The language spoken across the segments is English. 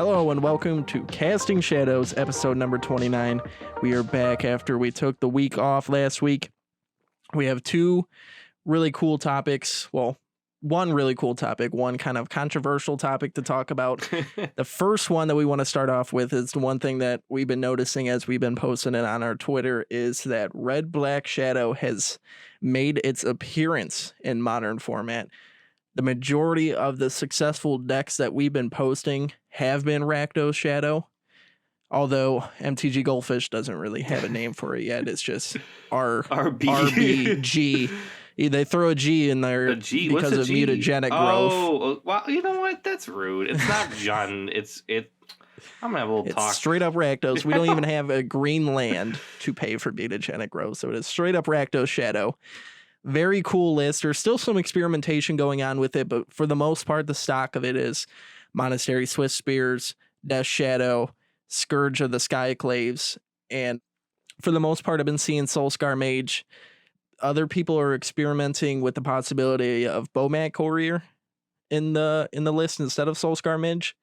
Hello and welcome to Casting Shadows, episode number 29. We are back after we took the week off last week. We have two really cool topics. Well, one really cool topic, one kind of controversial topic to talk about. The first one that we want to start off with is the one thing that we've been noticing as we've been posting it on our Twitter is that Rakdos Shadow has made its appearance in modern format. The majority of the successful decks that we've been posting have been Rakdos Shadow, although MTG Goldfish doesn't really have a name for it yet. It's just RBG. They throw a G in there because of mutagenic growth. Oh, well, you know what? That's rude. It's not Jun. I'm gonna have a little talk. It's straight up Rakdos. We don't even have a green land to pay for mutagenic growth, so it is straight up Rakdos Shadow. Very cool list. There's still some experimentation going on with it, but for the most part, the stock of it is Monastery Swift Spears, Death Shadow, Scourge of the Skyclaves, and for the most part, I've been seeing Soulscar Mage. Other people are experimenting with the possibility of Bomat Courier in the list instead of Soulscar Mage,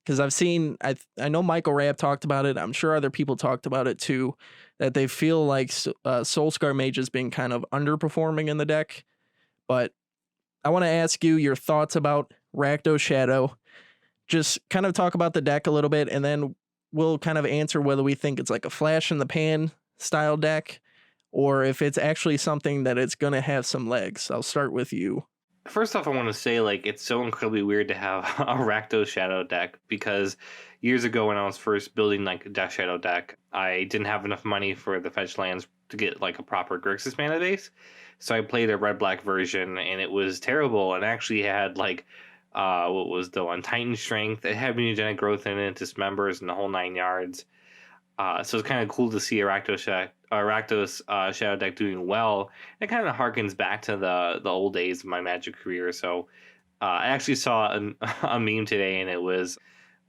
because I've seen, I know Michael Rapp talked about it. I'm sure other people talked about it too, that they feel like Soulscar Mage has been kind of underperforming in the deck. But I want to ask you your thoughts about Rakdos Shadow. Just kind of talk about the deck a little bit, and then we'll kind of answer whether we think it's like a flash in the pan style deck, or if it's actually something that it's going to have some legs. I'll start with you. First off, I want to say, it's so incredibly weird to have a Rakdos Shadow deck, because years ago when I was first building, a Death Shadow deck, I didn't have enough money for the fetch lands to get, a proper Grixis mana base. So I played a red-black version, and it was terrible, and actually had, what was the one? Titan Strength. It had mutagenic growth in it, dismembers, and the whole 9 yards. So it's kind of cool to see a Rakdos Shadow deck doing well. It kind of harkens back to the old days of my Magic career. So I actually saw a meme today, and it was,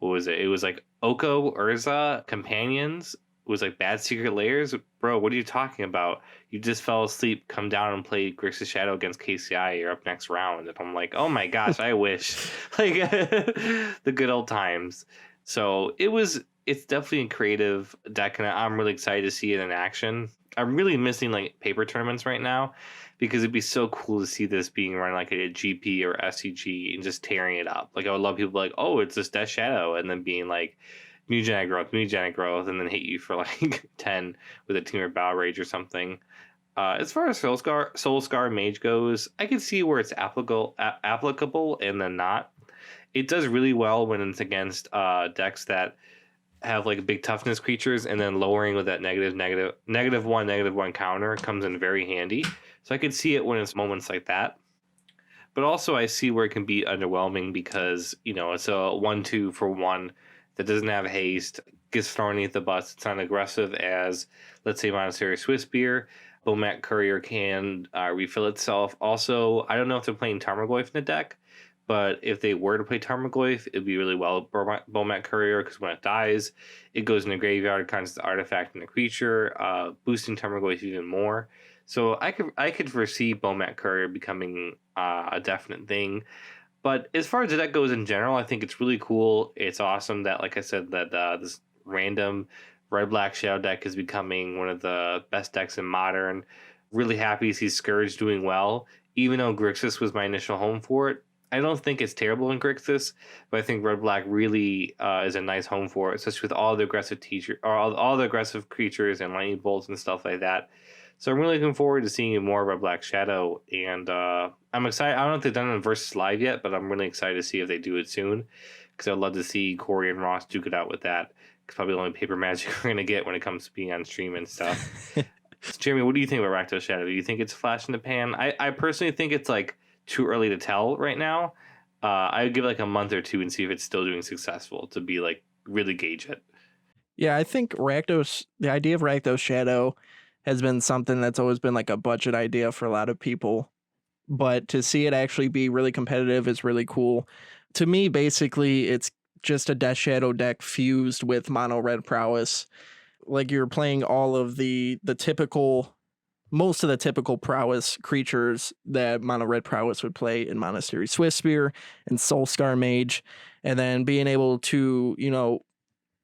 what was it? It was Oko, Urza, Companions. It was Bad Secret Lairs. Bro, what are you talking about? You just fell asleep, come down and play Grixis Shadow against KCI. You're up next round. And I'm like, oh my gosh, I wish. The good old times. So it's definitely a creative deck, and I'm really excited to see it in action. I'm really missing paper tournaments right now, because it'd be so cool to see this being run a GP or SCG and just tearing it up. I would love people oh, it's just Death Shadow, and then being mutagenic growth, and then hit you for 10 with a Teamer Battle Rage or something. As far as Soulscar Mage goes, I can see where it's applicable and then not. It does really well when it's against decks that have big toughness creatures, and then lowering with that -1/-1 counter comes in very handy. So I could see it when it's moments like that. But also I see where it can be underwhelming, because it's a 1/2 for 1 that doesn't have haste, gets thrown underneath the bus. It's not aggressive as, let's say, Monastery Swiftspear. Bomat Courier can refill itself. Also, I don't know if they're playing Tarmogoyf in the deck, but if they were to play Tarmogoyf, it'd be really well with Bomat Courier, because when it dies, it goes in the graveyard, kinds of artifact and a creature, boosting Tarmogoyf even more. So I could foresee Bomat Courier becoming a definite thing. But as far as the deck goes in general, I think it's really cool. It's awesome that, like I said, that this random red-black Shadow deck is becoming one of the best decks in Modern. Really happy to see Scourge doing well, even though Grixis was my initial home for it. I don't think it's terrible in Grixis, but I think red-black really is a nice home for it, especially with all the aggressive all the aggressive creatures and lightning bolts and stuff like that. So I'm really looking forward to seeing more Red-Black Shadow, and I'm excited. I don't know if they've done it in Versus Live yet, but I'm really excited to see if they do it soon, because I'd love to see Corey and Ross duke it out with that. It's probably the only paper magic we're going to get when it comes to being on stream and stuff. So, Jeremy, what do you think about Rakdos Shadow? Do you think it's a flash in the pan? I personally think it's too early to tell right now. I would give it a month or two and see if it's still doing successful to be really gauge it. Yeah, I think the idea of Rakdos Shadow has been something that's always been a budget idea for a lot of people, but to see it actually be really competitive is really cool. To me, basically, it's just a Death Shadow deck fused with mono red prowess. You're playing all of the typical most of the typical prowess creatures that mono red prowess would play in Monastery Swiftspear and Soulscar Mage. And then being able to,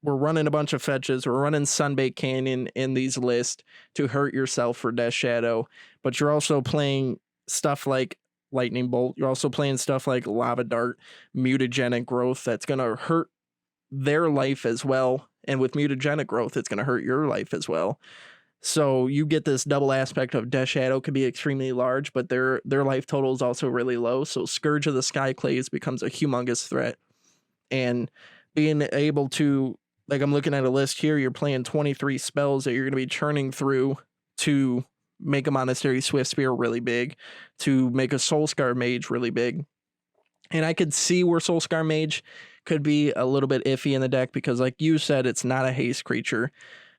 we're running a bunch of fetches. We're running Sunbake Canyon in these lists to hurt yourself for Death Shadow. But you're also playing stuff like Lightning Bolt. You're also playing stuff like Lava Dart, Mutagenic Growth that's going to hurt their life as well. And with Mutagenic Growth, it's going to hurt your life as well. So you get this double aspect of Death Shadow could be extremely large, but their life total is also really low. So Scourge of the Skyclays becomes a humongous threat. And being able to, like I'm looking at a list here, you're playing 23 spells that you're going to be churning through to make a Monastery Swiftspear really big, to make a Soulscar Mage really big. And I could see where Soulscar Mage could be a little bit iffy in the deck because, like you said, it's not a haste creature,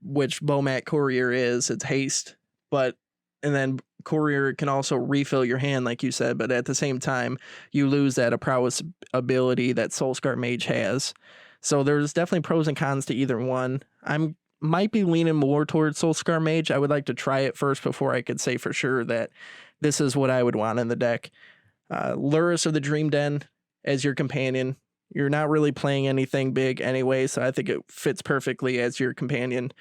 which Bomat Courier is. It's haste, and then Courier can also refill your hand, like you said, but at the same time, you lose that prowess ability that Soulscar Mage has. So there's definitely pros and cons to either one. Might be leaning more towards Soulscar Mage. I would like to try it first before I could say for sure that this is what I would want in the deck. Lurrus of the Dream Den as your companion. You're not really playing anything big anyway, so I think it fits perfectly as your companion.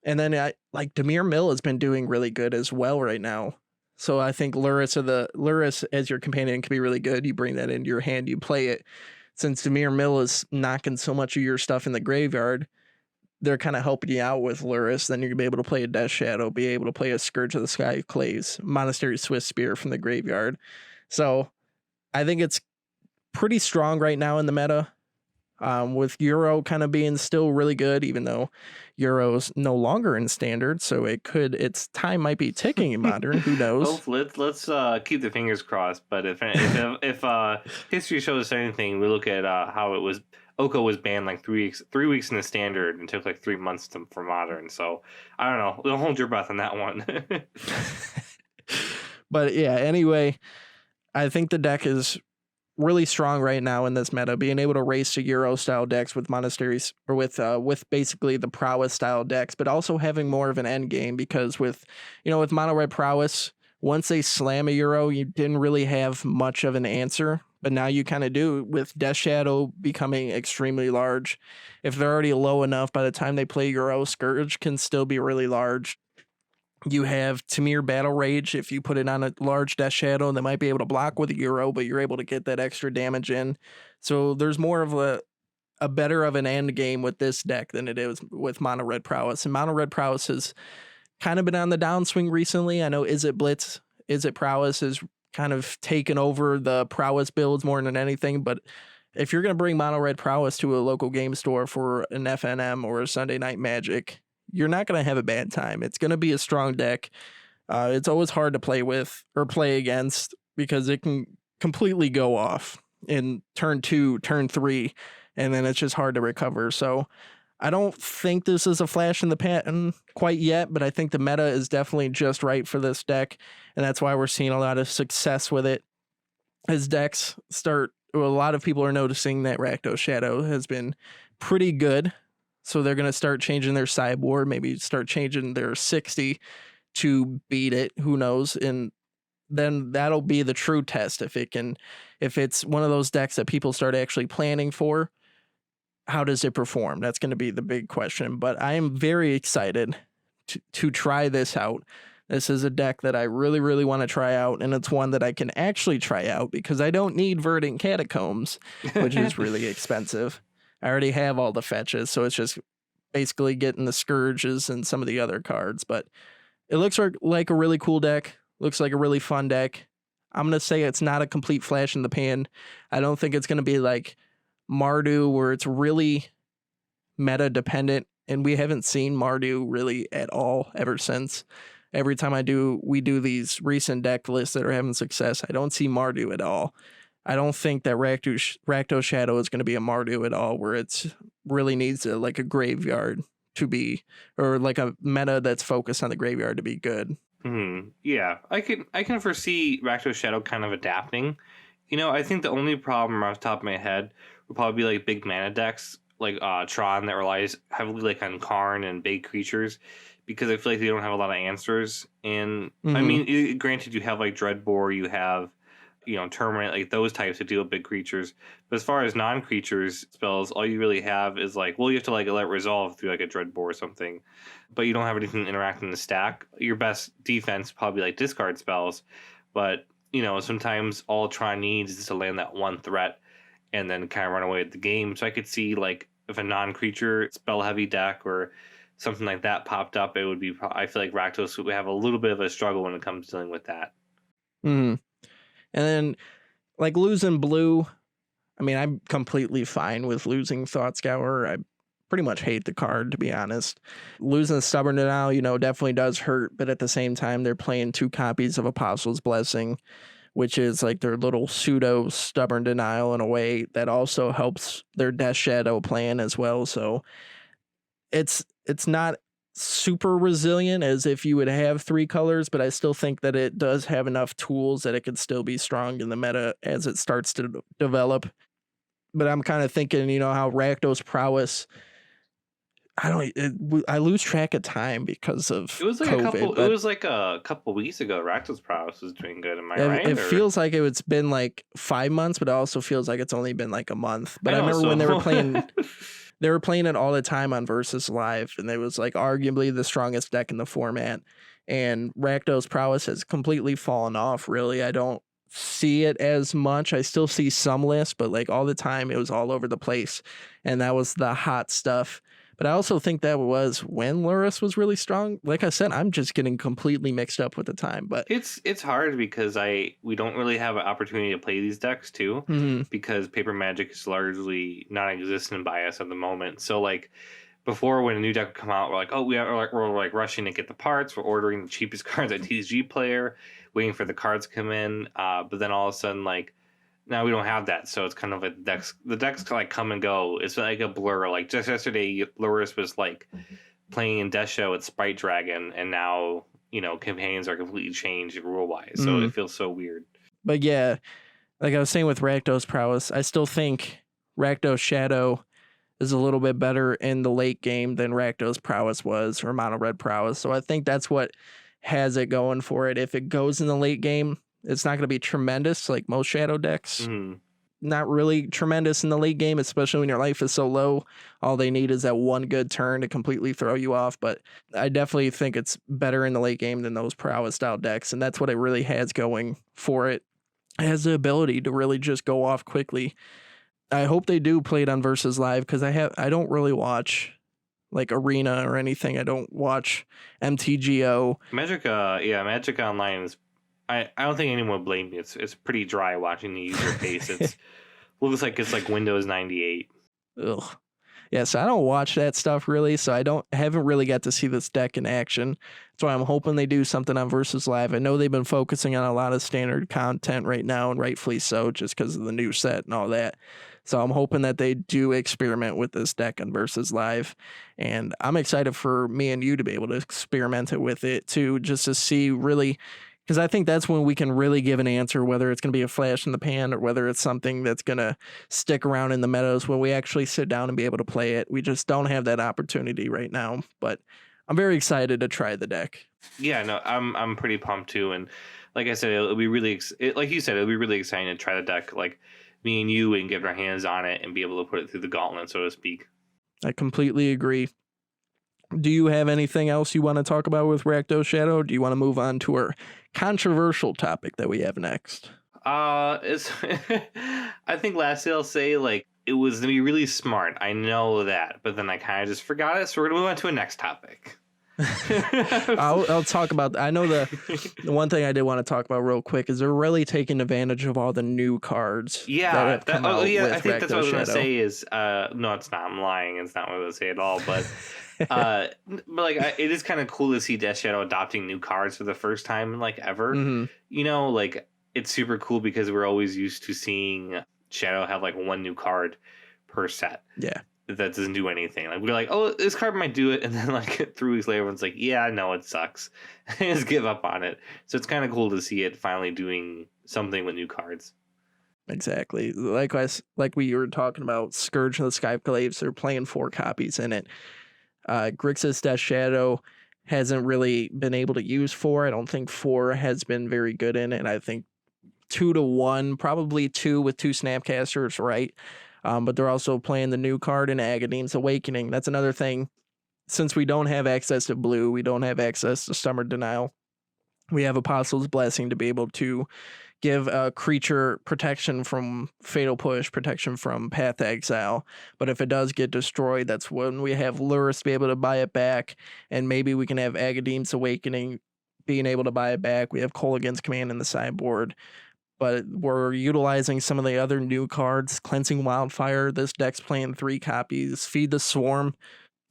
And then Dimir Mill has been doing really good as well right now. So I think Lurrus as your companion can be really good. You bring that into your hand, you play it. Since Dimir Mill is knocking so much of your stuff in the graveyard, they're kind of helping you out with Lurrus. Then you're going to be able to play a Death Shadow, be able to play a Scourge of the Skyclays, Monastery Swiftspear from the graveyard. So I think it's pretty strong right now in the meta, with Euro kind of being still really good, even though Euro's no longer in standard. So its time might be ticking in modern. Who knows? Hopefully, let's keep the fingers crossed. But if history shows us anything, we look at how it was. Oko was banned like 3 weeks in the standard and took like 3 months for modern. So I don't know. We'll hold your breath on that one. But yeah, anyway, I think the deck is really strong right now in this meta, being able to race to Euro style decks with monasteries or with basically the prowess style decks, but also having more of an end game because with mono red prowess, once they slam a Euro, you didn't really have much of an answer. But now you kind of do with Death Shadow becoming extremely large. If they're already low enough, by the time they play Euro, Scourge can still be really large. You have Tamir Battle Rage. If you put it on a large Death Shadow, they might be able to block with a Euro, but you're able to get that extra damage in. So there's more of a better of an end game with this deck than it is with Mono Red Prowess. And Mono Red Prowess has kind of been on the downswing recently. I know Is It Blitz, Is It Prowess is kind of taken over the prowess builds more than anything. But if you're going to bring Mono Red Prowess to a local game store for an FNM or a Sunday Night Magic, you're not going to have a bad time. It's going to be a strong deck. It's always hard to play with or play against because it can completely go off in turn 2, turn 3, and then it's just hard to recover. So I don't think this is a flash in the pan quite yet, but I think the meta is definitely just right for this deck, and that's why we're seeing a lot of success with it. As decks start, a lot of people are noticing that Rakdos Shadow has been pretty good, so they're going to start changing their sideboard, maybe start changing their 60 to beat it, who knows, and then that'll be the true test if it's one of those decks that people start actually planning for. How does it perform? That's going to be the big question. But I am very excited to try this out. This is a deck that I really, really want to try out, and it's one that I can actually try out because I don't need Verdant Catacombs, which is really expensive. I already have all the fetches, so it's just basically getting the Scourges and some of the other cards. But it looks like a really cool deck. Looks like a really fun deck. I'm going to say it's not a complete flash in the pan. I don't think it's going to be like Mardu, where it's really meta dependent, and we haven't seen Mardu really at all ever since. Every time we do these recent deck lists that are having success, I don't see Mardu at all. I don't think that Rakdos Shadow is going to be a Mardu at all, where it's really needs a graveyard to be, or like a meta that's focused on the graveyard to be good. Yeah, I can foresee Rakdos Shadow kind of adapting. I think the only problem off the top of my head would probably be like big mana decks like Tron that relies heavily like on Karn and big creatures, because I feel like they don't have a lot of answers. And I Mhm. mean, granted, you have like Dreadbore, you have Terminate, like those types that deal with big creatures. But as far as non-creatures spells, all you really have is like, well, you have to like let resolve through like a Dreadbore or something, but you don't have anything interacting in the stack. Your best defense probably like discard spells, but sometimes all Tron needs is to land that one threat and then kind of run away with the game. So I could see like if a non-creature spell heavy deck or something like that popped up, it would be. I feel like Rakdos would have a little bit of a struggle when it comes to dealing with that. Mhm. And then like losing blue, I mean, I'm completely fine with losing Thought Scour. I pretty much hate the card, to be honest. Losing Stubborn Denial, definitely does hurt, but at the same time, they're playing 2 copies of Apostle's Blessing, which is like their little pseudo Stubborn Denial in a way that also helps their Death Shadow plan as well. So it's not super resilient as if you would have 3 colors, but I still think that it does have enough tools that it could still be strong in the meta as it starts to develop. But I'm kind of thinking, how Rakdos prowess. I lose track of time because of It was like COVID. It was like a couple weeks ago. Rakdos Prowess was doing good. Am I right? It feels like it's been like 5 months, but it also feels like it's only been like a month. But I know, remember when they were playing. so- They were playing it all the time on Versus Live, and it was like arguably the strongest deck in the format. And Rakdos prowess has completely fallen off, really. I don't see it as much. I still see some lists, but like all the time it was all over the place. And that was the hot stuff. But I also think that was when Luris was really strong. Like I said, I'm just getting completely mixed up with the time. But it's hard because we don't really have an opportunity to play these decks too, mhm. because Paper Magic is largely non-existent by us at the moment. So like before, when a new deck would come out, we're like, oh, we're rushing to get the parts. We're ordering the cheapest cards at TCG Player, waiting for the cards to come in. But then all of a sudden, like now we don't have that, so it's kind of like the decks like come and go. It's like a blur. Like just yesterday, Luris was like playing in Death Shadow with Sprite Dragon, and now companions are completely changed rule wise. So it feels so weird. But yeah, like I was saying with Rakdos prowess, I still think Rakdos Shadow is a little bit better in the late game than Rakdos prowess was, or Mono Red prowess. So I think that's what has it going for it. If it goes in the late game, it's not going to be tremendous like most Shadow decks. Mm-hmm. Not really tremendous in the late game, especially when your life is so low. All they need is that one good turn to completely throw you off. But I definitely think it's better in the late game than those prowess style decks. And that's what it really has going for it. It has the ability to really just go off quickly. I hope they do play it on Versus Live, because I don't really watch like Arena or anything. I don't watch MTGO. Magic Online is. I don't think anyone would blame me. It's pretty dry watching the user base. It looks like it's like Windows 98. Ugh. Yeah, so I don't watch that stuff really, so I haven't really got to see this deck in action. That's why I'm hoping they do something on Versus Live. I know they've been focusing on a lot of standard content right now, and rightfully so, just because of the new set and all that. So I'm hoping that they do experiment with this deck on Versus Live. And I'm excited for me and you to be able to experiment it with it too, just to see really, because I think that's when we can really give an answer, whether it's going to be a flash in the pan or whether it's something that's going to stick around in the meadows when we actually sit down and be able to play it. We just don't have that opportunity right now, but I'm very excited to try the deck. Yeah, no, I'm pretty pumped too. And like I said, it'll be really, like you said, it'll be really exciting to try the deck, like me and you, and get our hands on it and be able to put it through the gauntlet, so to speak. I completely agree. Do you have anything else you want to talk about with Rakdos Shadow? Or do you want to move on to our controversial topic that we have next? It's I think lastly I'll say, like, it was gonna be really smart. I know that, but then I kind of just forgot it. So we're gonna move on to a next topic. I'll talk about. I know the one thing I did want to talk about real quick is they're really taking advantage of all the new cards. Yeah, I think that's what I was gonna Shadow. say. Is no, it's not. I'm lying. It's not what I was gonna say at all. But like it is kind of cool to see Death Shadow adopting new cards for the first time in like ever. Mm-hmm. Like it's super cool because we're always used to seeing Shadow have like one new card per set. Yeah. That doesn't do anything. Like we're like, oh, this card might do it, and then like 3 weeks later, everyone's like, yeah, no, it sucks. Just give up on it. So it's kind of cool to see it finally doing something with new cards. Exactly. Likewise, like we were talking about, Scourge of the Skyclaves, they're playing 4 copies in it. Grixis Death Shadow hasn't really been able to use 4. I don't think 4 has been very good in it. I think 2 to 1, probably 2 with 2 Snapcasters, right? But they're also playing the new card in Agadeem's Awakening. That's another thing. Since we don't have access to blue, we don't have access to Summer Denial. We have Apostle's Blessing to be able to give a creature protection from Fatal Push, protection from Path to Exile. But if it does get destroyed, that's when we have Lurrus to be able to buy it back. And maybe we can have Agadeem's Awakening being able to buy it back. We have Kolaghan's Command in the sideboard. But we're utilizing some of the other new cards. Cleansing Wildfire. This deck's playing 3 copies. Feed the Swarm.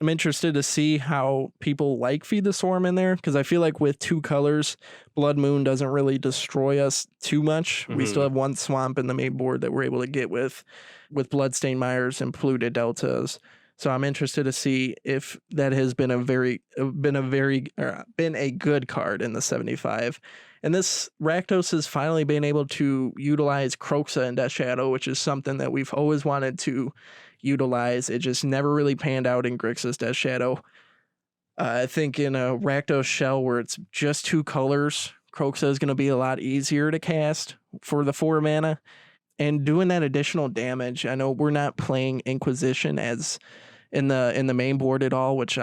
I'm interested to see how people like Feed the Swarm in there, because I feel like with 2 colors, Blood Moon doesn't really destroy us too much. We still have 1 swamp in the main board that we're able to get with Bloodstained Mires and Polluted Deltas. So I'm interested to see if that has been a good card in the 75. And this Rakdos has finally been able to utilize Kroxa and Death Shadow, which is something that we've always wanted to utilize. It just never really panned out in Grixis Death Shadow. I think in a Rakdos shell where it's just 2 colors, Kroxa is going to be a lot easier to cast for the 4 mana. And doing that additional damage, I know we're not playing Inquisition as in the main board at all, which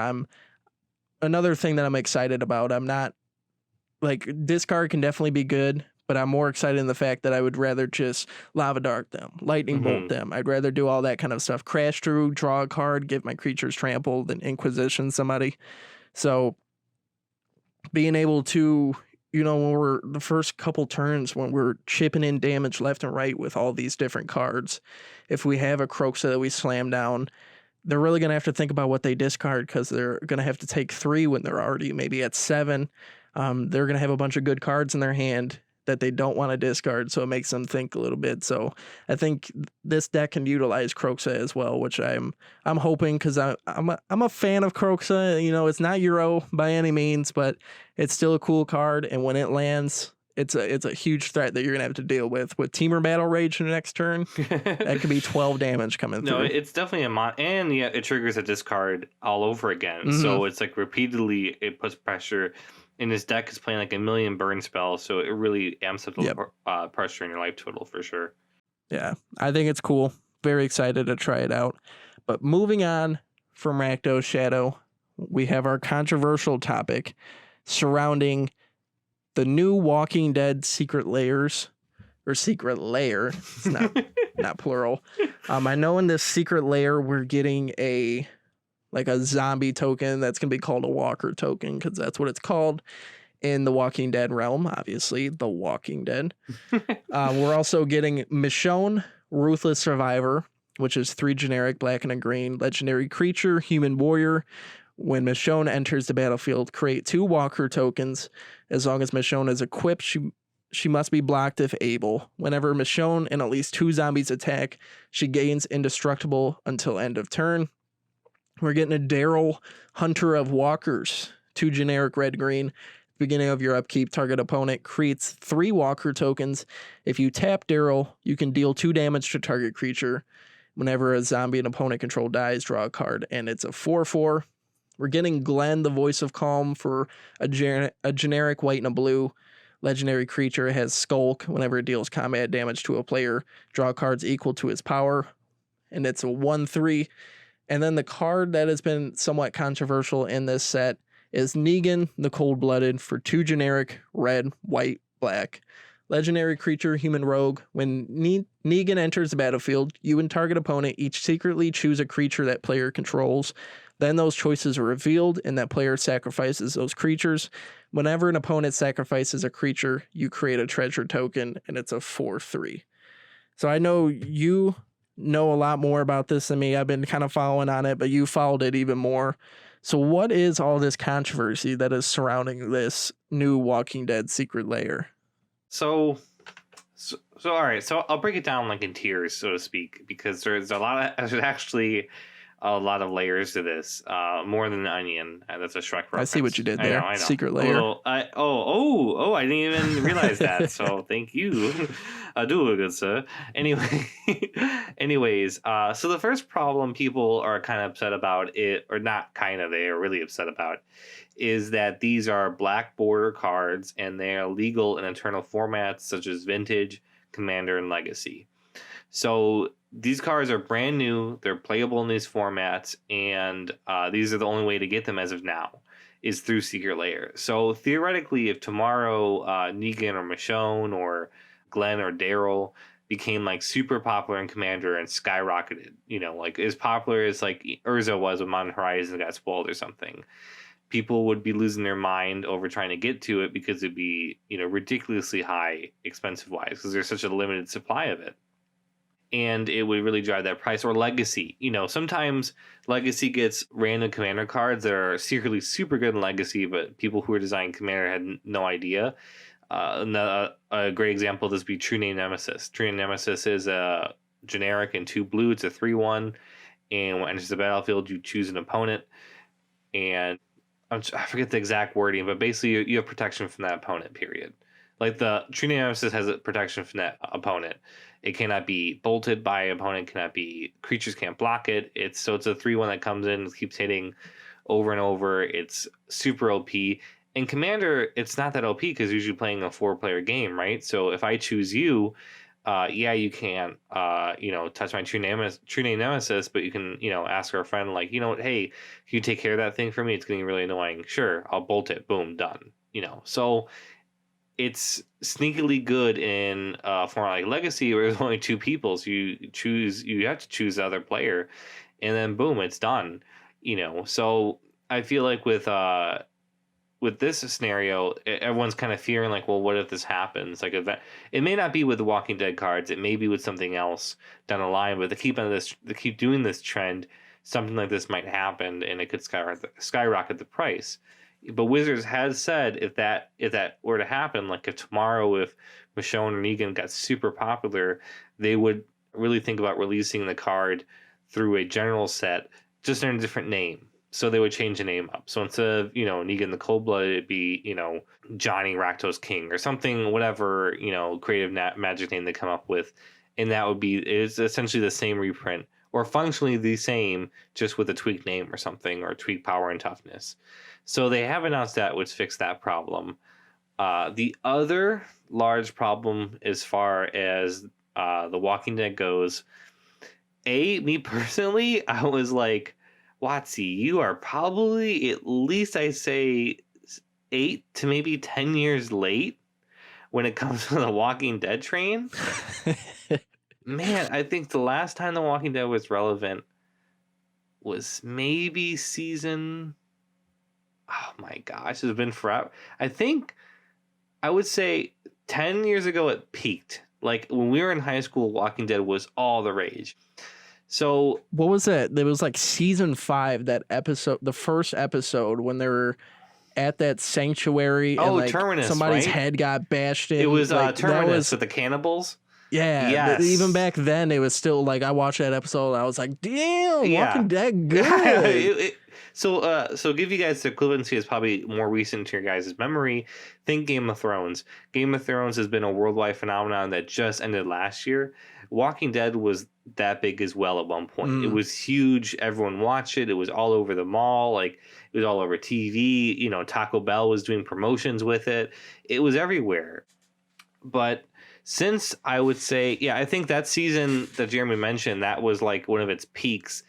another thing that I'm excited about. I'm not, like, discard can definitely be good, but I'm more excited in the fact that I would rather just Lava Dart them, Lightning Bolt them. I'd rather do all that kind of stuff. Crash through, draw a card, give my creatures trampled, than Inquisition somebody. So being able to, when we're the first couple turns, when we're chipping in damage left and right with all these different cards, if we have a Kroxa that we slam down, they're really going to have to think about what they discard, because they're going to have to take 3 when they're already maybe at 7. They're going to have a bunch of good cards in their hand that they don't want to discard, so it makes them think a little bit. So I think this deck can utilize Kroxa as well, which I'm hoping, because I'm a fan of Kroxa. It's not Euro by any means, but it's still a cool card, and when it lands, it's a huge threat that you're gonna have to deal with Teamer Battle Rage in the next turn. That could be 12 damage coming through. No, it's definitely and yeah, it triggers a discard all over again. So it's like repeatedly it puts pressure. And his deck is playing like a million burn spells, so it really amps up the pressure in your life total for sure. Yeah, I think it's cool. Very excited to try it out. But moving on from Rakdos Shadow, we have our controversial topic surrounding the new Walking Dead Secret Lairs, or Secret Lair. It's not plural. I know in this Secret Lair we're getting a zombie token that's going to be called a walker token, because that's what it's called in the Walking Dead realm, obviously, the Walking Dead. We're also getting Michonne, Ruthless Survivor, which is 3 generic, black and a green, legendary creature, human warrior. When Michonne enters the battlefield, create 2 walker tokens. As long as Michonne is equipped, she must be blocked if able. Whenever Michonne and at least 2 zombies attack, she gains indestructible until end of turn. We're getting a Daryl, Hunter of Walkers, 2 generic red-green. Beginning of your upkeep, target opponent creates 3 walker tokens. If you tap Daryl, you can deal 2 damage to target creature. Whenever a zombie and opponent control dies, draw a card, and it's a 4/4. We're getting Glenn, the Voice of Calm, for a generic white and a blue. Legendary creature. It has Skulk. Whenever it deals combat damage to a player, draw cards equal to its power, and it's a 1/3. And then the card that has been somewhat controversial in this set is Negan, the Cold-Blooded, for 2 generic, red, white, black. Legendary creature, human rogue. When Negan enters the battlefield, you and target opponent each secretly choose a creature that player controls. Then those choices are revealed, and that player sacrifices those creatures. Whenever an opponent sacrifices a creature, you create a treasure token, and it's a 4/3. So I know you know a lot more about this than me. I've been kind of following on it, but you followed it even more. So what is all this controversy that is surrounding this new Walking Dead Secret Lair? So all right. So I'll break it down like in tiers, so to speak, because there's actually a lot of layers to this. More than an onion. That's a Shrek reference. I see what you did there. I know. Secret Lair. I didn't even realize that. So thank you. I do, good sir. Anyway, so the first problem people are kind of upset about it, or not kind of, they are really upset about, is that these are black border cards and they are legal in internal formats such as Vintage, Commander, and Legacy. So these cards are brand new. They're playable in these formats, and these are the only way to get them as of now is through Secret Lair. So theoretically, if tomorrow Negan or Michonne or Glenn or Daryl became like super popular in Commander and skyrocketed, like as popular as like Urza was when Modern Horizons got spoiled or something, people would be losing their mind over trying to get to it because it'd be, ridiculously high expensive wise because there's such a limited supply of it. And it would really drive that price. Or Legacy. Sometimes Legacy gets random Commander cards that are secretly super good in Legacy, but people who are designing Commander had no idea. A great example of this would be True Name Nemesis. True Name Nemesis is a generic in 2 blue. It's a 3/1. And when it enters the battlefield, you choose an opponent. And I forget the exact wording, but basically you have protection from that opponent, period. Like the True Name Nemesis has a protection from that opponent. It cannot be bolted by an opponent, cannot be, creatures can't block it. It's a 3/1 that comes in and keeps hitting over and over. It's super OP. In Commander, it's not that OP because you're usually playing a 4-player game, right? So if I choose you, you can't, touch my True Name Nemesis, but you can, ask our friend, like, hey, can you take care of that thing for me? It's getting really annoying. Sure, I'll bolt it. Boom, done. So it's sneakily good in a format like Legacy where there's only 2 people. So you have to choose the other player, and then boom, it's done. So I feel like with this scenario, everyone's kind of fearing like, well, what if this happens? Like, it may not be with the Walking Dead cards, it may be with something else down the line. But they keep doing this trend, something like this might happen, and it could skyrocket the price. But Wizards has said if that were to happen, like if tomorrow, if Michonne or Negan got super popular, they would really think about releasing the card through a general set, just in a different name. So they would change the name up. So instead of, Negan the Cold-Blooded, it'd be, Johnny Rakdos King or something, whatever, creative magic name they come up with. And that would be, it's essentially the same reprint, or functionally the same, just with a tweaked name or something, or tweaked power and toughness. So they have announced that, which fixed that problem. The other large problem as far as The Walking Dead goes, me personally, I was like, Watsy, you are probably at least, I say, 8 to maybe 10 years late when it comes to the Walking Dead train. Man, I think the last time The Walking Dead was relevant was maybe season... Oh my gosh, it's been forever. I think I would say 10 years ago it peaked. Like when we were in high school, Walking Dead was all the rage. So what was that? It was like season 5, that episode, the first episode when they were at that sanctuary and like Terminus, somebody's right? head got bashed in. It was like, Terminus with the cannibals. Yeah, yes. Even back then, it was still like I watched that episode. And I was like, "Damn, Walking Dead good." So give you guys the equivalency is probably more recent to your guys' memory. Think Game of Thrones. Game of Thrones has been a worldwide phenomenon that just ended last year. Walking Dead was that big as well at one point. It was huge. Everyone watched it. It was all over the mall. Like it was all over TV. Taco Bell was doing promotions with it. It was everywhere. But since I would say, I think that season that Jeremy mentioned, that was like one of its peaks.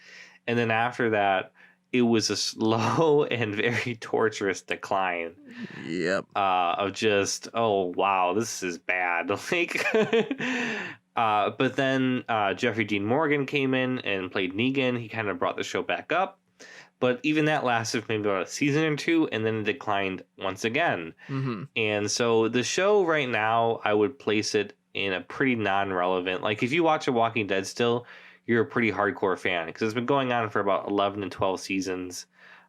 And then after that, it was a slow and very torturous decline. Yep. Of just, oh, wow, this is bad. Like, but then Jeffrey Dean Morgan came in and played Negan. He kind of brought the show back up. But even that lasted maybe about a season or 2, and then it declined once again. Mm-hmm. And so the show right now, I would place it in a pretty non-relevant. Like if you watch a Walking Dead still, you're a pretty hardcore fan because it's been going on for about 11 and 12 seasons.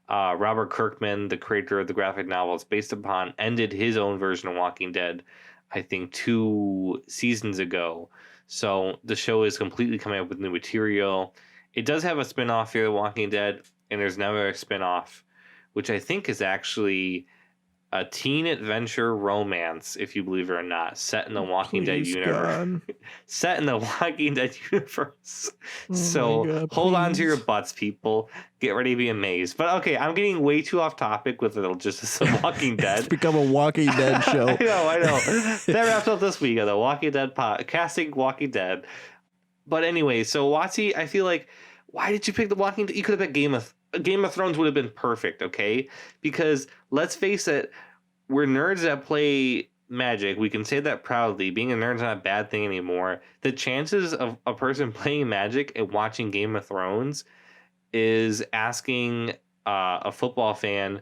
Robert Kirkman, the creator of the graphic novel it's based upon, ended his own version of Walking Dead, I think 2 seasons ago. So the show is completely coming up with new material. It does have a spin-off, Fear the Walking Dead, and there's never a spin-off, which I think is actually a teen adventure romance, if you believe it or not, set in the Walking Dead universe. Set in the Walking Dead universe. So God, hold on to please. your butts, people. Get ready to be amazed. But okay, I'm getting way too off topic with just The Walking Dead. It's become a Walking Dead show. I know. That wraps up this week of the Walking Dead casting Walking Dead. But anyway, so Watsy, I feel like, why did you pick The Walking Dead? You could have picked Game of Thrones would have been perfect, okay? Because let's face it, we're nerds that play Magic. We can say that proudly. Being a nerd's not a bad thing anymore. The chances of a person playing Magic and watching Game of Thrones is asking a football fan,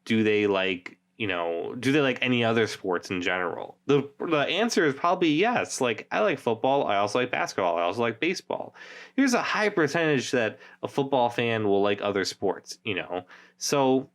do they like any other sports in general? The answer is probably yes. Like, I like football. I also like basketball. I also like baseball. Here's a high percentage that a football fan will like other sports, So,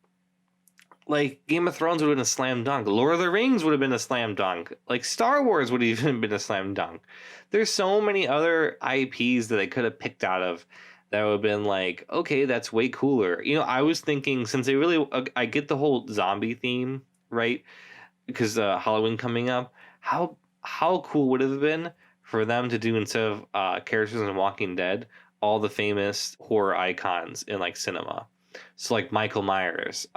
like, Game of Thrones would have been a slam dunk. Lord of the Rings would have been a slam dunk. Like, Star Wars would have even been a slam dunk. There's so many other IPs that I could have picked out of that would have been like, okay, that's way cooler. I was thinking, since I get the whole zombie theme, right? Because Halloween coming up, how cool would it have been for them to do, instead of characters in Walking Dead, all the famous horror icons in like cinema. So like Michael Myers,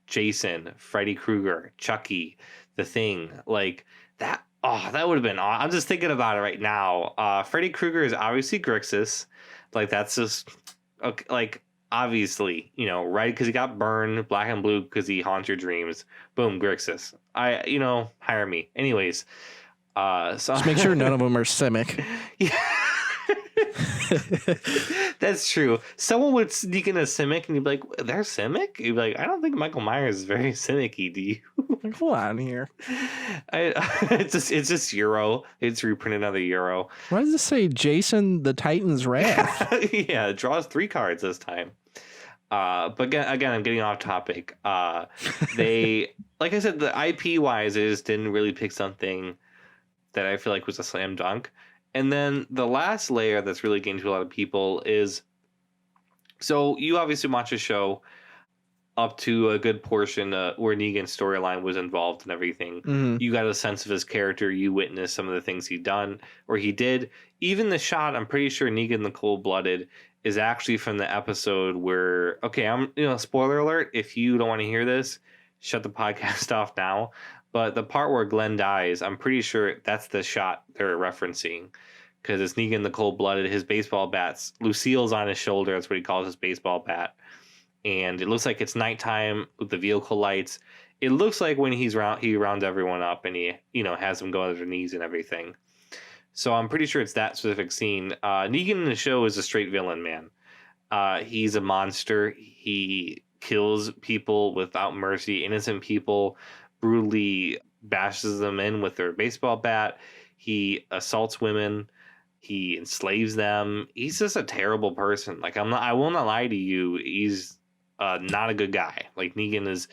Jason, Freddy Krueger, Chucky, The Thing, like that. Oh, that would have been. I'm just thinking about it right now. Freddy Krueger is obviously Grixis. Like, that's just like, obviously, right? Because he got burned black and blue because he haunts your dreams. Boom, Grixis. Hire me. Anyways, so Just make sure none of them are Simic. Yeah. That's true. Someone would sneak in a Simic and you'd be like, they're Simic? You'd be like, I don't think Michael Myers is very Simic-y, do you? Like, hold on here. It's just Euro. It's reprinted another Euro. Why does it say Jason the Titan's Wrath? Yeah, it draws 3 cards this time. But again, I'm getting off topic. They, like I said, the IP wise, they just didn't really pick something that I feel like was a slam dunk. And then the last layer that's really getting to a lot of people is, so you obviously watch a show up to a good portion where Negan's storyline was involved and everything. Mm-hmm. You got a sense of his character. You witnessed some of the things he did. Even the shot, I'm pretty sure Negan the Cold-Blooded is actually from the episode where, okay, spoiler alert, if you don't want to hear this, shut the podcast off now. But the part where Glenn dies, I'm pretty sure that's the shot they're referencing. Because it's Negan the Cold-Blooded, his baseball bat's, Lucille's on his shoulder, that's what he calls his baseball bat. And it looks like it's nighttime with the vehicle lights. It looks like when he rounds everyone up and he, has them go on their knees and everything. So I'm pretty sure it's that specific scene. Negan in the show is a straight villain, man. He's a monster. He kills people without mercy, innocent people, brutally bashes them in with their baseball bat. He assaults women. He enslaves them. He's just a terrible person. Like, I will not lie to you. He's not a good guy. Like, Negan is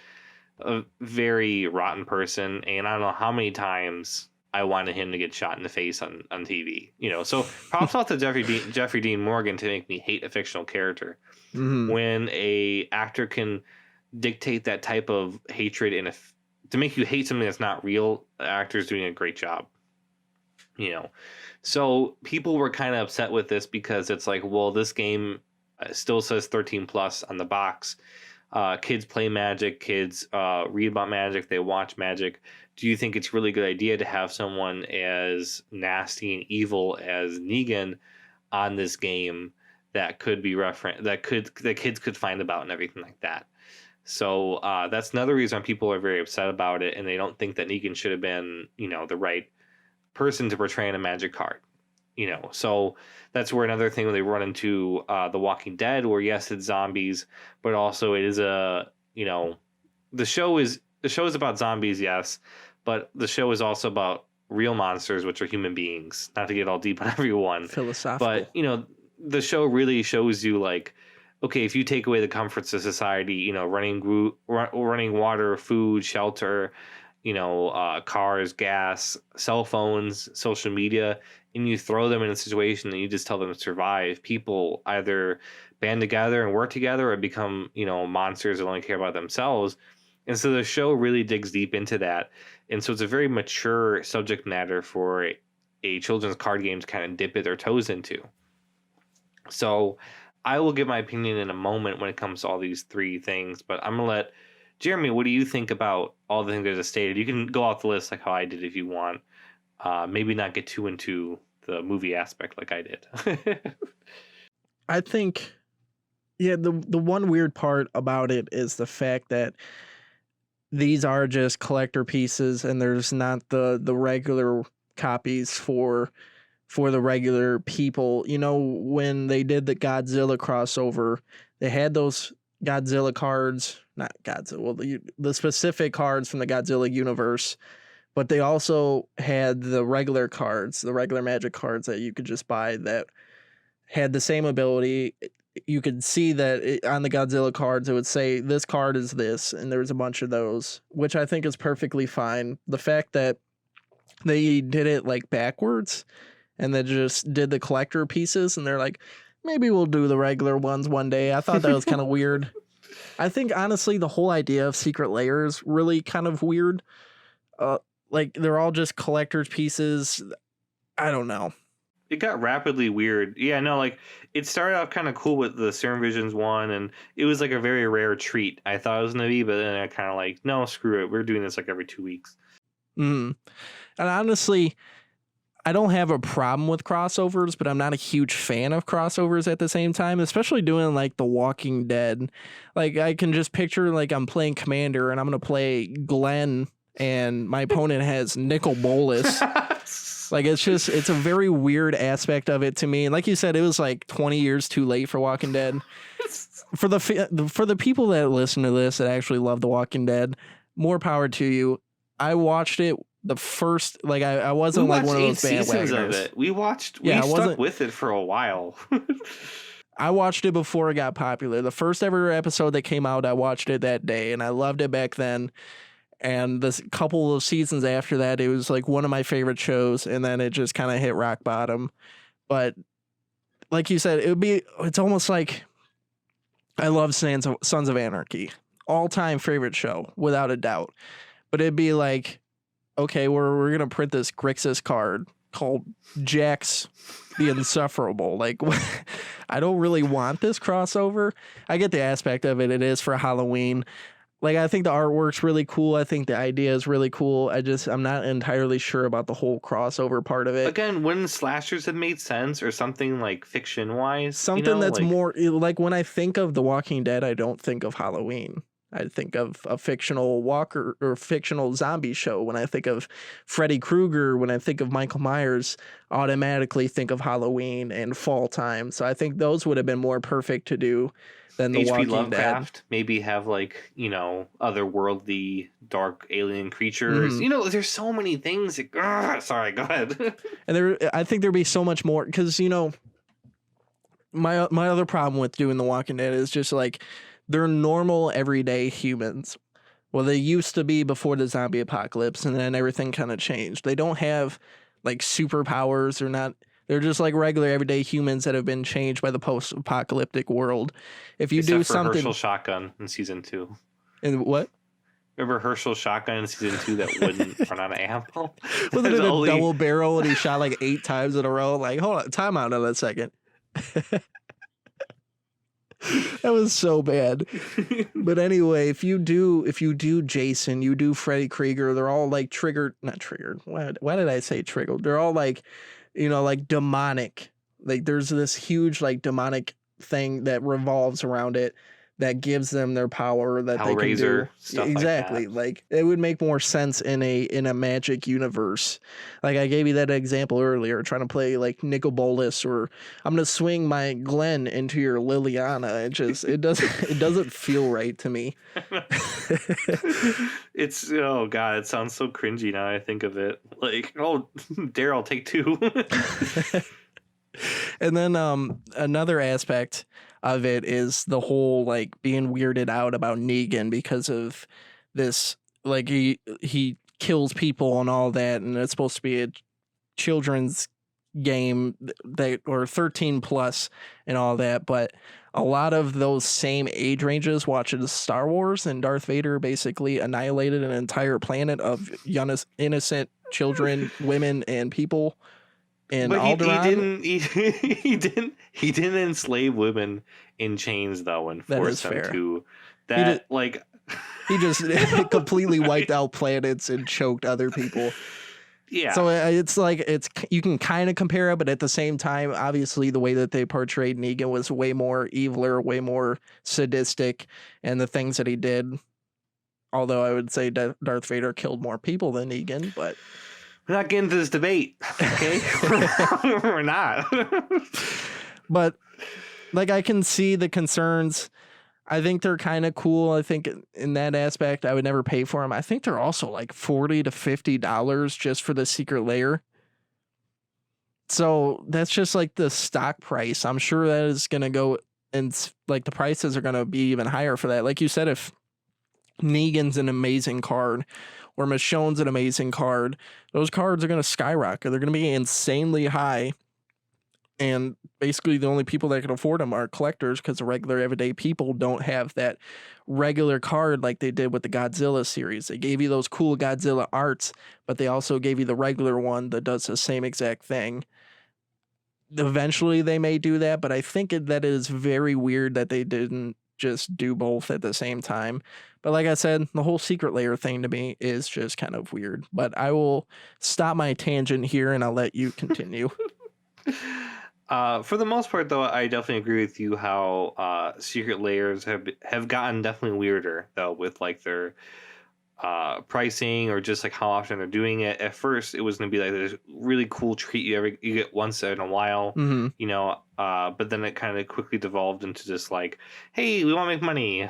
a very rotten person, and I don't know how many times I wanted him to get shot in the face on TV. So props out to Jeffrey Dean Morgan to make me hate a fictional character. Mm-hmm. When a actor can dictate that type of hatred to make you hate something that's not real, the actor's doing a great job. So people were kind of upset with this because it's like, well, this game still says 13 plus on the box. Kids play Magic. Kids read about Magic. They watch Magic. Do you think it's a really good idea to have someone as nasty and evil as Negan on this game that could be that kids could find about and everything like that? So that's another reason people are very upset about it, and they don't think that Negan should have been, the right person to portray in a Magic card. So that's where another thing when they run into The Walking Dead, where yes, it's zombies, but also it is the show is about zombies, yes, but the show is also about real monsters, which are human beings. Not to get all deep on everyone, philosophical, but the show really shows you, like, okay, if you take away the comforts of society, running water, food, shelter, cars, gas, cell phones, social media, and you throw them in a situation and you just tell them to survive, people either band together and work together or become, monsters that only care about themselves. And so the show really digs deep into that. And so it's a very mature subject matter for a children's card game to kind of dip their toes into. So I will give my opinion in a moment when it comes to all these three things, but I'm going to let Jeremy, what do you think about all the things I just stated? You can go off the list like how I did if you want. Maybe not get too into the movie aspect like I did. I think, the one weird part about it is the fact that these are just collector pieces and there's not the regular copies for the regular people. When they did the Godzilla crossover, they had those Godzilla cards, not Godzilla, well, the specific cards from the Godzilla universe, but they also had the regular cards, the regular Magic cards that you could just buy that had the same ability. You could see that on the Godzilla cards, it would say this card is this, and there was a bunch of those, which I think is perfectly fine. The fact that they did it like backwards and they just did the collector pieces and they're like, maybe we'll do the regular ones one day. I thought that was kind of weird. I think, honestly, the whole idea of Secret Lair is really kind of weird. Like, they're all just collector's pieces. I don't know. It got rapidly weird. Yeah, no, like, it started off kind of cool with the Serum Visions one, and it was like a very rare treat. I thought it was going to be, but then I kind of like, no, screw it. We're doing this like every 2 weeks. And honestly, I don't have a problem with crossovers, but I'm not a huge fan of crossovers at the same time, especially doing like The Walking Dead. Like, I can just picture like I'm playing Commander and I'm going to play Glenn and my opponent has Nicol Bolas. Like, it's a very weird aspect of it to me. And like you said, it was like 20 years too late for Walking Dead. For the people that listen to this that actually love The Walking Dead, more power to you. I watched it the first, like, I wasn't like one of those bandwagoners. Of it. We stuck with it for a while. I watched it before it got popular. The first ever episode that came out, I watched it that day, and I loved it back then. And this couple of seasons after that, it was like one of my favorite shows, and then it just kind of hit rock bottom. But like you said, it's almost like I love Sons of Anarchy. All-time favorite show, without a doubt. But it'd be like, okay, we're gonna print this Grixis card called Jax the Insufferable. Like, I don't really want this crossover. I get the aspect of it. It is for Halloween. Like, I think the artwork's really cool. I think the idea is really cool. I'm not entirely sure about the whole crossover part of it. Again, wouldn't slashers have made sense or something like fiction-wise? Something that's like, more like, when I think of The Walking Dead, I don't think of Halloween. I think of a fictional walker or fictional zombie show. When I think of Freddy Krueger, when I think of Michael Myers, automatically think of Halloween and fall time. So I think those would have been more perfect to do than The Walking Lovecraft, Dead. Maybe have like, otherworldly dark alien creatures. There's so many things. Sorry, go ahead. And I think there'd be so much more because, my other problem with doing The Walking Dead is just like, they're normal, everyday humans. Well, they used to be before the zombie apocalypse, and then everything kind of changed. They don't have, like, superpowers. They're just, like, regular, everyday humans that have been changed by the post-apocalyptic world. If you do something... Herschel Shotgun in Season 2. And what? Remember Herschel Shotgun in Season 2 that wouldn't run out of ammo? Wasn't it a double barrel, and he shot, like, 8 times in a row? Like, hold on, time out on that second. That was so bad. But anyway, if you do Jason, you do Freddy Krueger, they're all like not triggered. Why did I say triggered? They're all like, like demonic. Like, there's this huge like demonic thing that revolves around it that gives them their power that they can do. Stuff exactly. Like, it would make more sense in a magic universe. Like, I gave you that example earlier, trying to play like Nicol Bolas, or I'm gonna swing my Glenn into your Liliana. It doesn't feel right to me. It's, oh god, it sounds so cringy now I think of it. Like, oh, Daryl, take 2. And then another aspect of it is the whole like being weirded out about Negan because of this, like, he kills people and all that, and it's supposed to be a children's game that or 13 plus and all that, but a lot of those same age ranges watches Star Wars, and Darth Vader basically annihilated an entire planet of innocent children, women, and people in But Alderaan. he didn't enslave women in chains though and That force is them fair. to He did- like He just completely wiped out planets and choked other people. yeah. So it's like you can kind of compare it, but at the same time, obviously the way that they portrayed Negan was way more eviler, way more sadistic, and the things that he did. Although I would say Darth Vader killed more people than Negan, but We're not getting into this debate, okay? We're not. but like I can see the concerns. I think they're kind of cool. I think in that aspect, I would never pay for them. I think they're also like $40 to $50 just for the Secret Lair. So that's just like the stock price. I'm sure that is going to go, and like the prices are going to be even higher for that. Like you said, if Negan's an amazing card or Michonne's an amazing card, those cards are going to skyrocket. They're going to be insanely high. And basically the only people that can afford them are collectors, because the regular everyday people don't have that regular card like they did with the Godzilla series. They gave you those cool Godzilla arts, but they also gave you the regular one that does the same exact thing. Eventually they may do that, but I think that it is very weird that they didn't just do both at the same time. But like I said, the whole Secret Lair thing to me is just kind of weird. But I will stop my tangent here and I'll let you continue. For the most part, though, I definitely agree with you how secret layers have gotten definitely weirder, though, with like their pricing or just like how often they're doing it. At first, it was going to be like this really cool treat you get once in a while, Mm-hmm. you know. But then it kind of quickly devolved into just like, hey, we want to make money,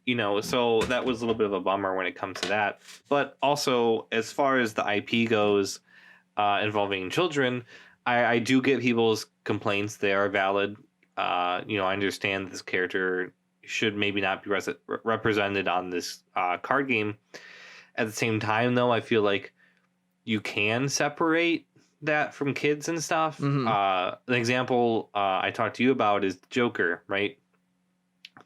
you know. So that was a little bit of a bummer when it comes to that. But also, as far as the IP goes, involving children. I do get people's complaints. They are valid. You know, I understand this character should maybe not be represented on this card game. At the same time, though, I feel like you can separate that from kids and stuff. Mm-hmm. An example I talked to you about is Joker, right?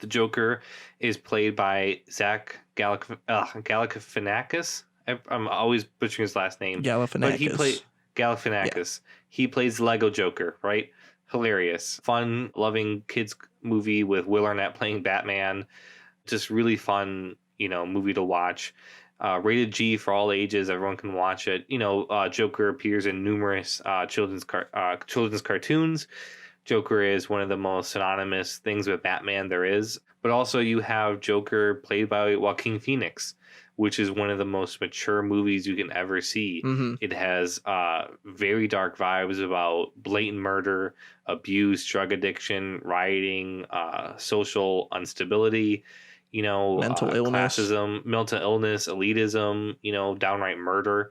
The Joker is played by Zach Galifianakis. I'm always butchering his last name. Galifianakis. But he played Galifianakis. Yeah. He plays Lego Joker, right? Hilarious. Fun, loving kids movie with Will Arnett playing Batman. Just really fun, you know, movie to watch. Rated G for all ages. Everyone can watch it. You know, Joker appears in numerous children's cartoons. Joker is one of the most synonymous things with Batman there is. But also you have Joker played by Joaquin Phoenix, which is one of the most mature movies you can ever see. Mm-hmm. It has very dark vibes about blatant murder, abuse, drug addiction, rioting, social instability, you know, mental illness, classism, mental illness, elitism, you know, downright murder.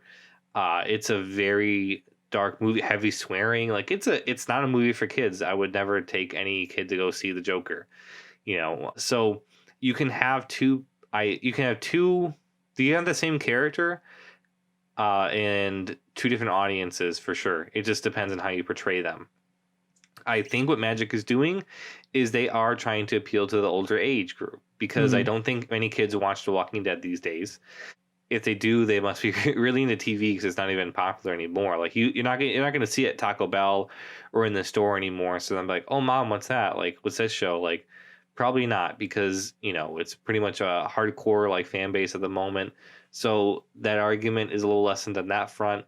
It's a very dark movie, heavy swearing. Like it's not a movie for kids. I would never take any kid to go see the Joker, you know. So you can have two. You have the same character and two different audiences for sure. It just depends on how you portray them. I think what Magic is doing is they are trying to appeal to the older age group, because I don't think many kids watch The Walking Dead these days. If they do, they must be really into TV, because it's not even popular anymore. Like you're not going to see it at Taco Bell or in the store anymore. So I'm like, oh mom, what's that? Like, what's this show? Like, probably not, because you know it's pretty much a hardcore like fan base at the moment. So that argument is a little lessened on that front.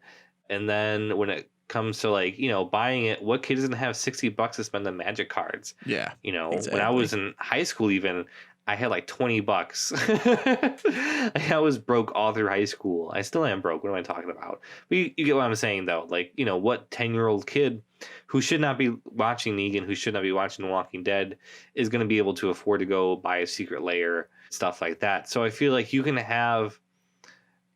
And then when it comes to like, you know, buying it, what kid doesn't have $60 to spend on Magic cards? Yeah, you know, exactly. When I was in high school, even I had like $20. I was broke all through high school. I still am broke. What am I talking about? But you get what I'm saying, though. Like, you know, what 10-year-old kid who should not be watching Negan, who should not be watching The Walking Dead, is going to be able to afford to go buy a Secret Lair, stuff like that. So I feel like you can have,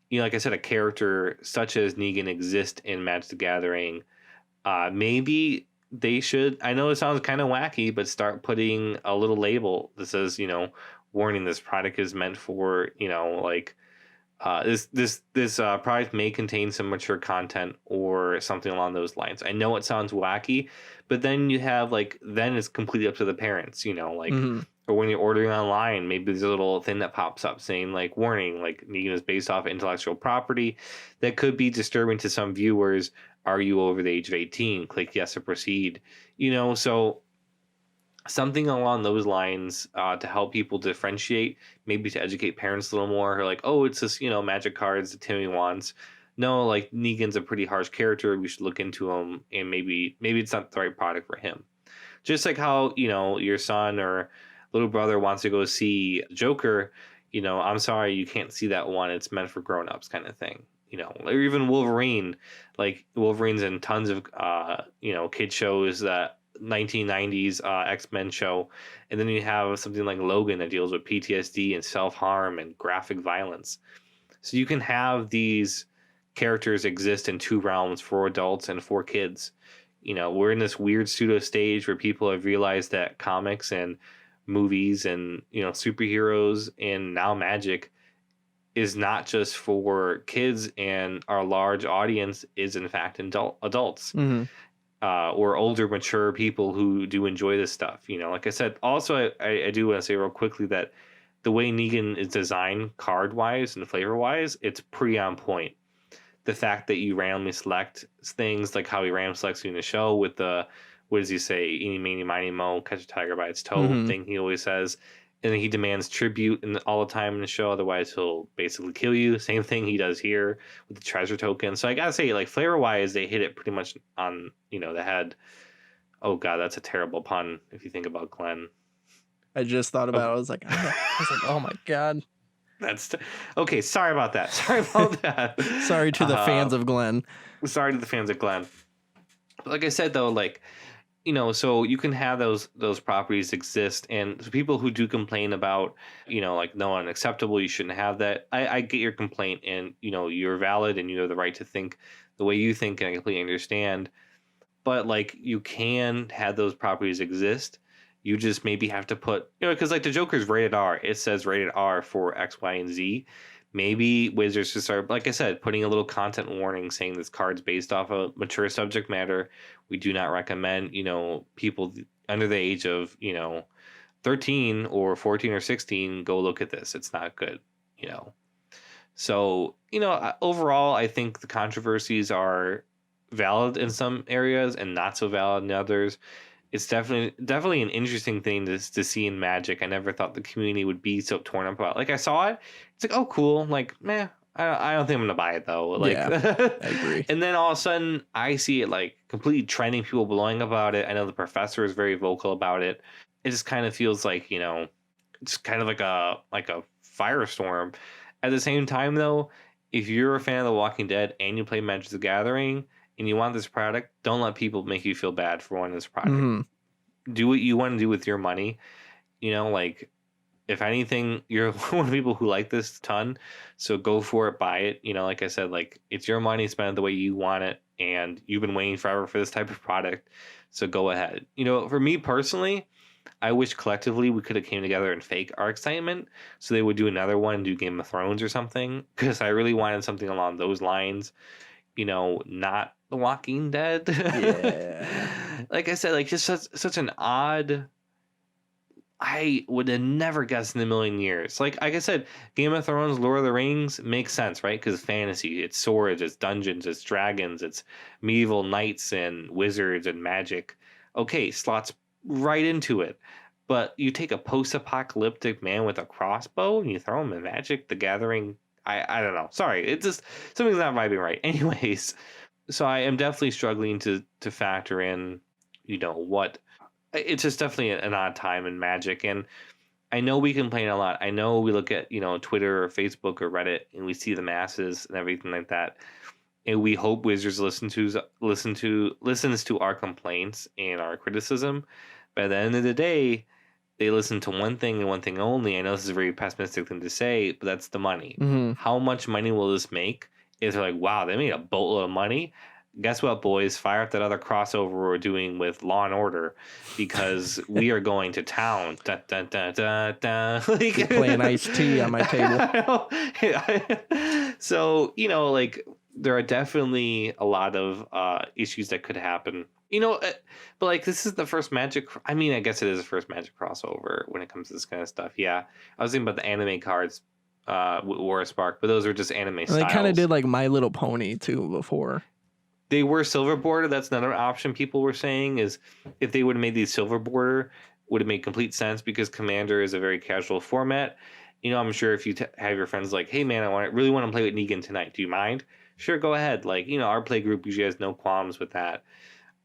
you know, like I said, a character such as Negan exist in Magic the Gathering. Maybe they should, I know it sounds kind of wacky, but start putting a little label that says, you know, warning, this product is meant for, you know, like This product may contain some mature content or something along those lines. I know it sounds wacky, but then you have like then it's completely up to the parents, you know, like Hmm. or when you're ordering online, maybe there's a little thing that pops up saying like warning, like Negan is based off intellectual property that could be disturbing to some viewers. Are you over the age of 18? Click yes to proceed. You know, so something along those lines to help people differentiate, maybe to educate parents a little more. Or like, oh, it's just magic cards that Timmy wants. No, like Negan's a pretty harsh character. We should look into him, and maybe it's not the right product for him. Just like how your son or little brother wants to go see Joker. I'm sorry, you can't see that one. It's meant for grown-ups, kind of thing. Or even Wolverine. Like Wolverine's in tons of kid shows that 1990s X-Men show, and then you have something like Logan that deals with PTSD and self-harm and graphic violence. So you can have these characters exist in two realms, for adults and for kids. We're in this weird pseudo stage where people have realized that comics and movies and superheroes and now magic is not just for kids, and our large audience is in fact adults. Hmm. Or older, mature people who do enjoy this stuff. Like I said, also, I do want to say real quickly that the way Negan is designed card wise and flavor wise, it's pretty on point. The fact that you randomly select things, like how he random selects you in the show with the, what does he say? Eeny, meeny, miny, mo, catch a tiger by its toe thing he always says. And then he demands tribute all the time in the show, otherwise he'll basically kill you. Same thing he does here with the treasure token. So I gotta say, like flavor wise, they hit it pretty much on the head. Oh god, that's a terrible pun if you think about Glenn. I just thought about it. I was like, oh my god. That's okay. Sorry about that. Sorry about that. Sorry to the fans of Glenn. Sorry to the fans of Glenn. But like I said, though, like so you can have those properties exist, and so people who do complain about like no, unacceptable, you shouldn't have that. I get your complaint, and you're valid, and you have the right to think the way you think, and I completely understand. But like you can have those properties exist. You just maybe have to put, because like the Joker's rated R. It says rated R for X, Y, and Z. Maybe Wizards should start, like I said, putting a little content warning saying this card's based off a mature subject matter. We do not recommend, people under the age of, 13 or 14 or 16 go look at this. It's not good, So, overall, I think the controversies are valid in some areas and not so valid in others. It's definitely an interesting thing to see in Magic. I never thought the community would be so torn up about. Like I saw it, it's like, oh cool, like meh. I don't think I'm gonna buy it though. Like, yeah, I agree. And then all of a sudden, I see it like completely trending, people blowing about it. I know the professor is very vocal about it. It just kind of feels like it's kind of like a firestorm. At the same time, though, if you're a fan of The Walking Dead and you play Magic: The Gathering, and you want this product, don't let people make you feel bad for wanting this product. Mm-hmm. Do what you want to do with your money. Like, if anything, you're one of the people who like this a ton, so go for it, buy it. Like I said, like, it's your money, spend it the way you want it, and you've been waiting forever for this type of product, so go ahead. For me personally, I wish collectively we could have came together and fake our excitement, so they would do another one and do Game of Thrones or something, because I really wanted something along those lines. Not The Walking Dead. Yeah. Like I said, like just such an odd. I would have never guessed in a million years. Like I said, Game of Thrones, Lord of the Rings makes sense, right? Because fantasy, it's swords, it's dungeons, it's dragons, it's medieval knights and wizards and magic. Okay, slots right into it. But you take a post-apocalyptic man with a crossbow and you throw him in Magic: The Gathering. I don't know. Sorry, it's just something's not vibing right. Anyways, so I am definitely struggling to factor in, what. It's just definitely an odd time in Magic, and I know we complain a lot. I know we look at Twitter or Facebook or Reddit, and we see the masses and everything like that, and we hope Wizards listens to our complaints and our criticism. But at the end of the day, they listen to one thing and one thing only. I know this is a very pessimistic thing to say, but that's the money. Mm-hmm. How much money will this make? Is they're like, wow, they made a boatload of money. guess what, boys? Fire up that other crossover we're doing with Law and Order, because we are going to town. Dun, dun, dun, dun, dun. Like, Keep playing iced tea on my table. So, like, there are definitely a lot of issues that could happen. But like, this is the first Magic. I mean, I guess it is the first Magic crossover when it comes to this kind of stuff. Yeah, I was thinking about the anime cards, War Spark, but those are just anime styles. They kind of did like My Little Pony too before. They were silver border. That's another option people were saying, is if they would have made these silver border, would have made complete sense, because Commander is a very casual format. I'm sure if you have your friends like, hey man, really want to play with Negan tonight. Do you mind? Sure, go ahead. Like, our play group usually has no qualms with that.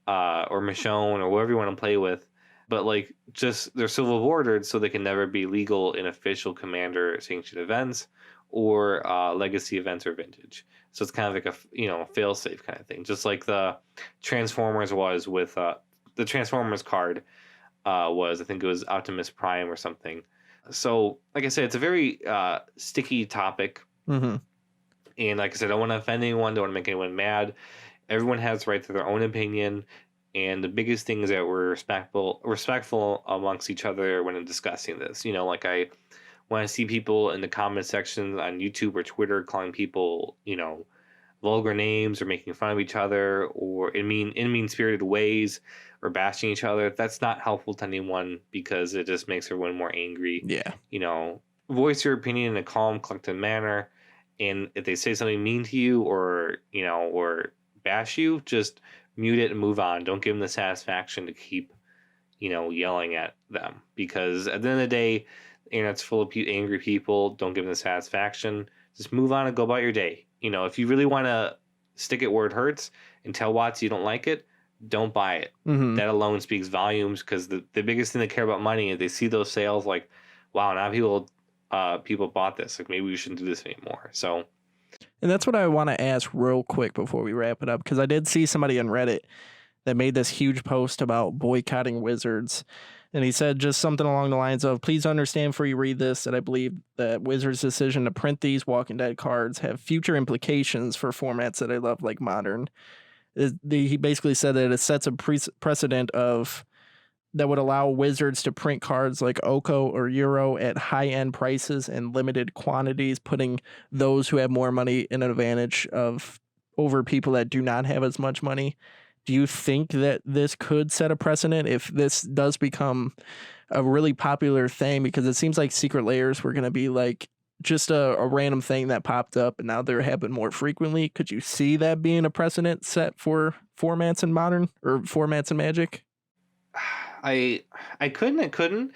Or Michonne, or whoever you want to play with. But like, just they're silver bordered, so they can never be legal in official Commander sanctioned events or legacy events or vintage. So it's kind of like a fail safe kind of thing, just like the Transformers was with the Transformers card was, I think it was Optimus Prime or something. So like I said, it's a very sticky topic. Mm-hmm. And like I said, I don't want to offend anyone, don't want to make anyone mad. Everyone has the right to their own opinion, and the biggest thing is that we're respectful amongst each other when discussing this. Like, I when I see people in the comment sections on YouTube or Twitter calling people, vulgar names or making fun of each other or in mean-spirited ways or bashing each other, that's not helpful to anyone, because it just makes everyone more angry. Yeah. Voice your opinion in a calm, collected manner, and if they say something mean to you or bash you, just mute it and move on. Don't give them the satisfaction to keep, yelling at them, because at the end of the day, it's full of angry people. Don't give them the satisfaction. Just move on and go about your day. If you really want to stick it where it hurts and tell Watts you don't like it, don't buy it. Mm-hmm. That alone speaks volumes, because the biggest thing they care about money is they see those sales, like, wow, now people bought this. Like, maybe we shouldn't do this anymore. So. And that's what I want to ask real quick before we wrap it up, because I did see somebody on Reddit that made this huge post about boycotting Wizards. And he said just something along the lines of, please understand before you read this that I believe that Wizards' decision to print these Walking Dead cards have future implications for formats that I love, like Modern. He basically said that it sets a precedent that would allow Wizards to print cards like Oko or Euro at high-end prices and limited quantities, putting those who have more money in an advantage over people that do not have as much money. Do you think that this could set a precedent if this does become a really popular thing? Because it seems like Secret Lairs were going to be like just a random thing that popped up, and now they're happening more frequently. Could you see that being a precedent set for formats in Modern or formats in Magic? I couldn't.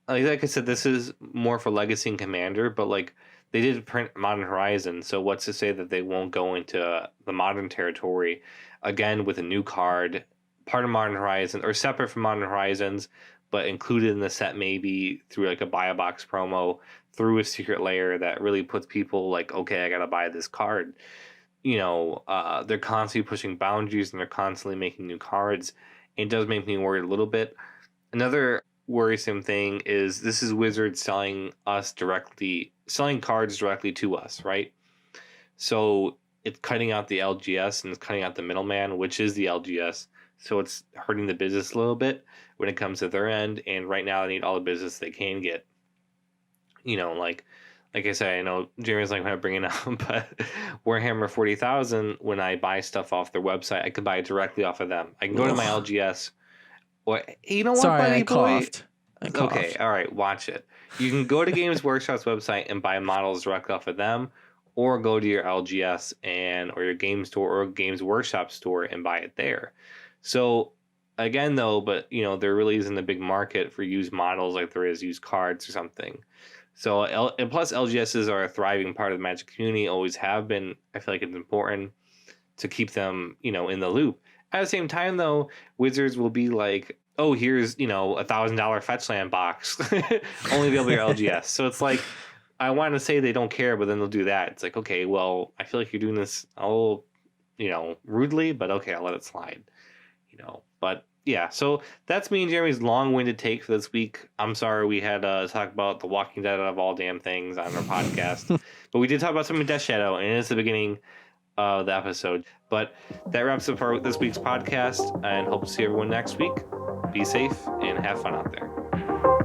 Like I said, this is more for Legacy and Commander, but like, they did print Modern Horizons, so what's to say that they won't go into the Modern territory again with a new card, part of Modern Horizons, or separate from Modern Horizons, but included in the set maybe through like a buy a box promo, through a Secret Lair that really puts people like, okay, I gotta buy this card. They're constantly pushing boundaries and they're constantly making new cards. It does make me worried a little bit. Another worrisome thing is this is Wizards selling cards directly to us, right? So it's cutting out the LGS and it's cutting out the middleman, which is the LGS. So it's hurting the business a little bit when it comes to their end. And right now they need all the business they can get. Like I said, I know Jeremy's like, I'm bringing up, but Warhammer 40,000, when I buy stuff off their website, I can buy it directly off of them. I can go to my LGS. Or, you know what, Sorry, buddy I boy? coughed. Okay, all right, watch it. You can go to Games Workshop's website and buy models directly off of them, or go to your LGS or your game store or Games Workshop store and buy it there. So again, though, but there really isn't a big market for used models like there is used cards or something. So and plus LGSs are a thriving part of the Magic community, always have been. I feel like it's important to keep them, in the loop. At the same time, though, Wizards will be like, oh, here's, $1,000 fetch land box, only available your LGS. So it's like, I want to say they don't care, but then they'll do that. It's like, okay, well, I feel like you're doing this a little, rudely, but okay, I'll let it slide, But yeah, so that's me and Jeremy's long-winded take for this week. I'm sorry we had to talk about The Walking Dead of all damn things on our podcast, but we did talk about some of Death Shadow, and it's the beginning the episode. But that wraps up this week's podcast, and hope to see everyone next week. Be safe and have fun out there.